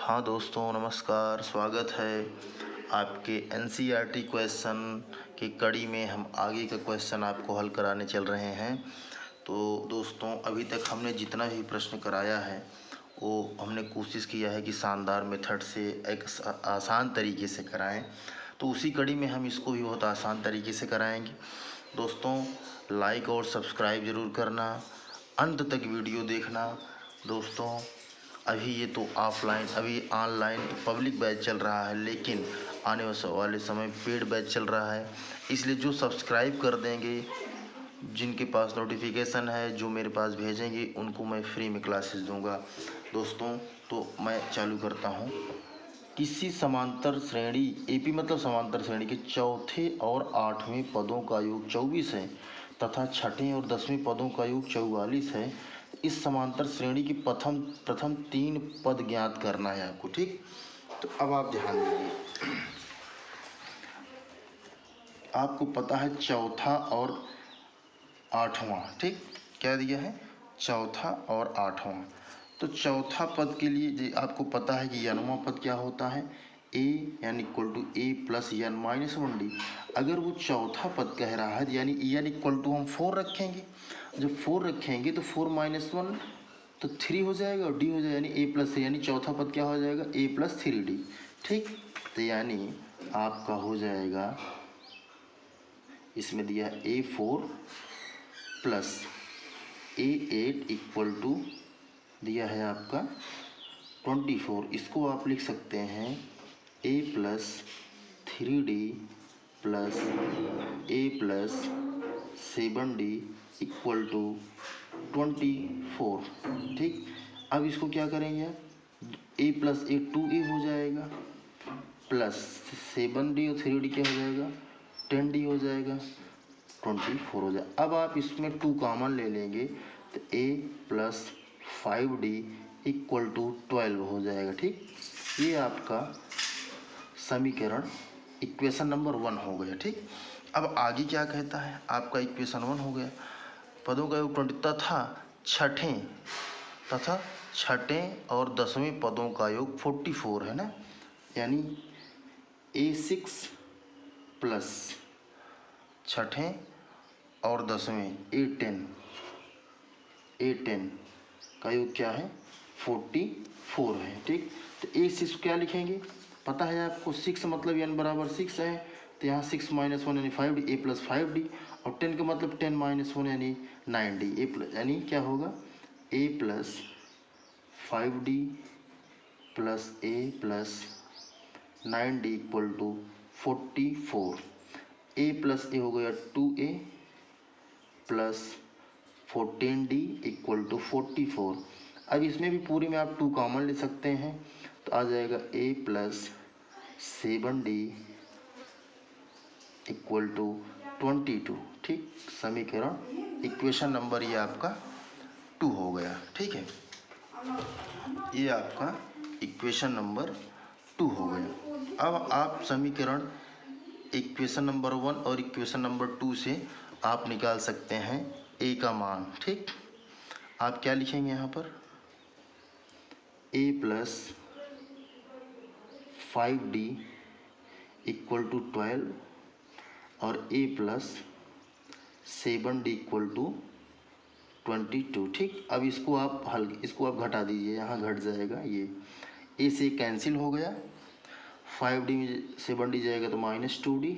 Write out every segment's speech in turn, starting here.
हाँ दोस्तों, नमस्कार। स्वागत है आपके एनसीईआरटी क्वेश्चन की कड़ी में। हम आगे का क्वेश्चन आपको हल कराने चल रहे हैं। तो दोस्तों, अभी तक हमने जितना भी प्रश्न कराया है वो हमने कोशिश किया है कि शानदार मेथड से एक आसान तरीके से कराएं। तो उसी कड़ी में हम इसको भी बहुत आसान तरीके से कराएंगे। दोस्तों, लाइक और सब्सक्राइब ज़रूर करना, अंत तक वीडियो देखना। दोस्तों, अभी ये तो ऑफलाइन, अभी ऑनलाइन पब्लिक बैच चल रहा है, लेकिन आने वाले समय पेड बैच चल रहा है। इसलिए जो सब्सक्राइब कर देंगे, जिनके पास नोटिफिकेशन है, जो मेरे पास भेजेंगे, उनको मैं फ्री में क्लासेस दूंगा। दोस्तों, तो मैं चालू करता हूँ। किसी समांतर श्रेणी, एपी मतलब समांतर श्रेणी के चौथे और आठवें पदों का योग 24 है तथा छठे और 10वें पदों का योग 44 है। इस समांतर श्रेणी की प्रथम 3 पद ज्ञात करना है आपको। ठीक, तो अब आप ध्यान दीजिए। आपको पता है चौथा और आठवां, ठीक, क्या दिया है? चौथा और आठवां। तो चौथा पद के लिए आपको पता है कि यनवां पद क्या होता है? ए यानी equal to A plus N minus 1d। अगर वो चौथा पद कह रहा है यानी एन इक्वल टू हम 4 रखेंगे। जब 4 रखेंगे तो 4 माइनस 1 तो 3 हो जाएगा और डी हो जाएगा, यानी ए प्लस, यानी चौथा पद क्या हो जाएगा? ए प्लस 3d। ठीक, तो यानी आपका हो जाएगा, इसमें दिया A4 plus A8 equal to दिया है आपका 24। इसको आप लिख सकते हैं A plus 3d plus A plus 7d equal to 24। ठीक, अब इसको क्या करेंगे? A प्लस A 2A हो जाएगा, प्लस 7d और 3d क्या हो जाएगा? 10d हो जाएगा, 24 हो जाए। अब आप इसमें 2 कॉमन ले लेंगे तो a plus 5d equal to 12 हो जाएगा। ठीक, ये आपका समीकरण इक्वेशन नंबर 1 हो गया। ठीक, अब आगे क्या कहता है? आपका इक्वेशन 1 हो गया, पदों का योग 20 तथा छठे और 10वें पदों का योग 44 है ना, यानी A6 प्लस छठे और 10वें A10 का योग क्या है? 44 है। ठीक, तो A6 क्या लिखेंगे? पता है आपको, 6 मतलब n बराबर 6 है, तो यहाँ 6 माइनस 1 यानी 5d, A प्लस 5d, और 10 का मतलब 10 माइनस 1 यानी 9d, ए प्लस, यानी क्या होगा? A plus 5d plus A plus 9d equal to 44। A plus A हो गया 2A plus 14d equal to 44। अब इसमें भी पूरी में आप 2 कॉमन ले सकते हैं, तो आ जाएगा A plus 7d equal to 22। ठीक, समीकरण इक्वेशन नंबर ये आपका 2 हो गया। ठीक है, ये आपका इक्वेशन नंबर 2 हो गया। अब आप समीकरण इक्वेशन नंबर 1 और इक्वेशन नंबर 2 से आप निकाल सकते हैं a का मान। ठीक, आप क्या लिखेंगे यहाँ पर? a plus 5d equal to 12 और a plus 7d equal to 22। ठीक, अब इसको आप घटा दीजिए, यहाँ घट जाएगा, ये a से कैंसिल हो गया, 5d में 7d जाएगा तो माइनस 2d,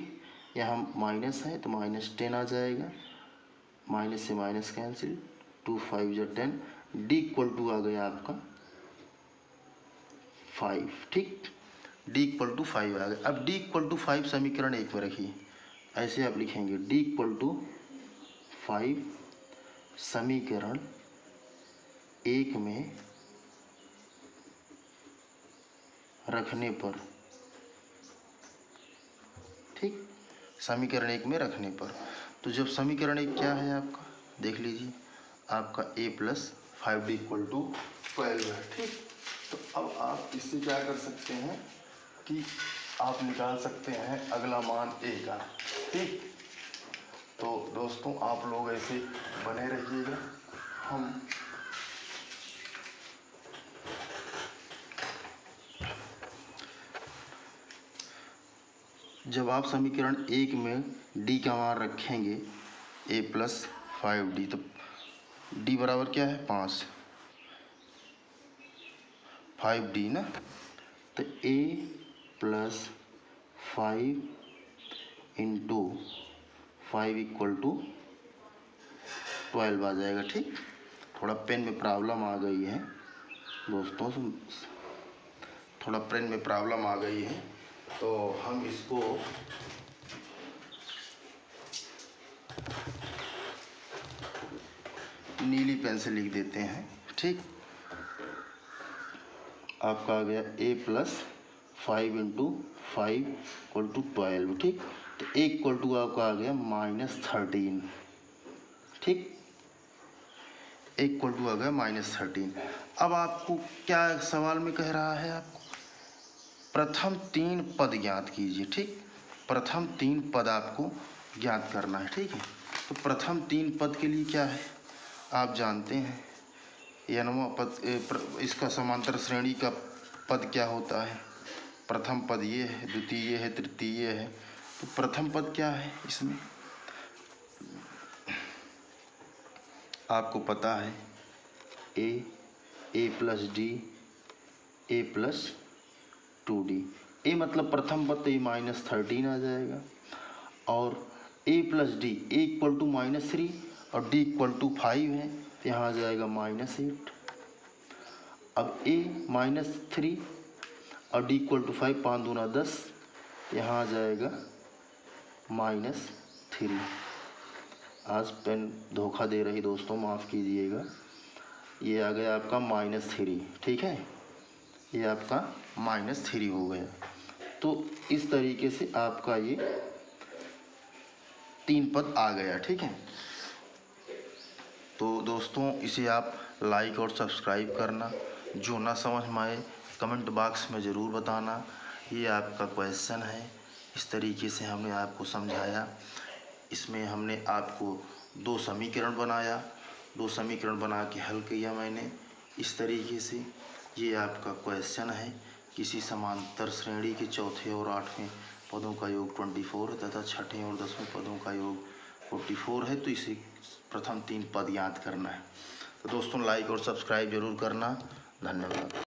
यहाँ माइनस है तो माइनस 10 आ जाएगा, माइनस से माइनस कैंसिल, 2 5 जो 10, d इक्वल टू आ गया आपका 5। ठीक, d इक्वल टू 5 आ गया। अब d इक्वल टू 5 समीकरण 1 में रखिए, ऐसे आप लिखेंगे d इक्वल टू 5 समीकरण 1 में रखने पर। ठीक, समीकरण 1 में रखने पर, तो जब समीकरण 1 क्या है आपका, देख लीजिए, आपका a plus 5d equal to 12 है। ठीक, तो अब आप इससे क्या कर सकते हैं कि आप निकाल सकते हैं अगला मान a का। ठीक, तो दोस्तों, आप लोग ऐसे बने रहिएगा। हम जब आप समीकरण 1 में d का मान रखेंगे a प्लस 5d, तो d बराबर क्या है 5d ना, तो a plus 5 into 5 equal to 12 आ जाएगा। ठीक, थोड़ा पेन में प्रॉब्लम आ गई है दोस्तों, थोड़ा पेन में प्रॉब्लम आ गई है, तो हम इसको नीली पेन से लिख देते हैं। ठीक, आपका आ गया a plus 5 into 5 equal to 12। ठीक, तो a इक्वल टू आपका आ गया -13। ठीक, a इक्वल टू आ गया -13। अब आपको क्या सवाल में कह रहा है, आपको प्रथम 3 पद ज्ञात कीजिए। ठीक, प्रथम 3 पद आपको ज्ञात करना है। ठीक है, तो प्रथम 3 पद के लिए क्या है, आप जानते हैं n वां पद, इसका समांतर श्रेणी का पद क्या होता है, प्रथम पद ये है, द्वितीय है, तृतीय है। तो प्रथम पद क्या है इसमें, आपको पता है a plus D, a plus 2d। a मतलब प्रथम पद, तो ये -13 आ जाएगा, और a plus D, a equal to -3 और d इक्वल टू 5 है, तो यहाँ आ जाएगा -8। अब a -3 और d इक्वल टू 5, 5 दूना 10, यहाँ आ जाएगा -3। आज पेन धोखा दे रही दोस्तों, माफ़ कीजिएगा, ये आ गया आपका -3। ठीक है, ये आपका -3 हो गया। तो इस तरीके से आपका ये 3 पद आ गया। ठीक है, तो दोस्तों इसे आप लाइक और सब्सक्राइब करना, जो ना समझ में आए कमेंट बॉक्स में ज़रूर बताना। ये आपका क्वेश्चन है, इस तरीके से हमने आपको समझाया। इसमें हमने आपको 2 समीकरण बनाया, 2 समीकरण बना के हल किया मैंने इस तरीके से। ये आपका क्वेश्चन है, किसी समांतर श्रेणी के चौथे और 8वें पदों का योग 24 है तथा छठे और 10वें पदों का योग 44 है, तो इसे प्रथम 3 पद याद करना है। तो दोस्तों लाइक और सब्सक्राइब जरूर करना। धन्यवाद।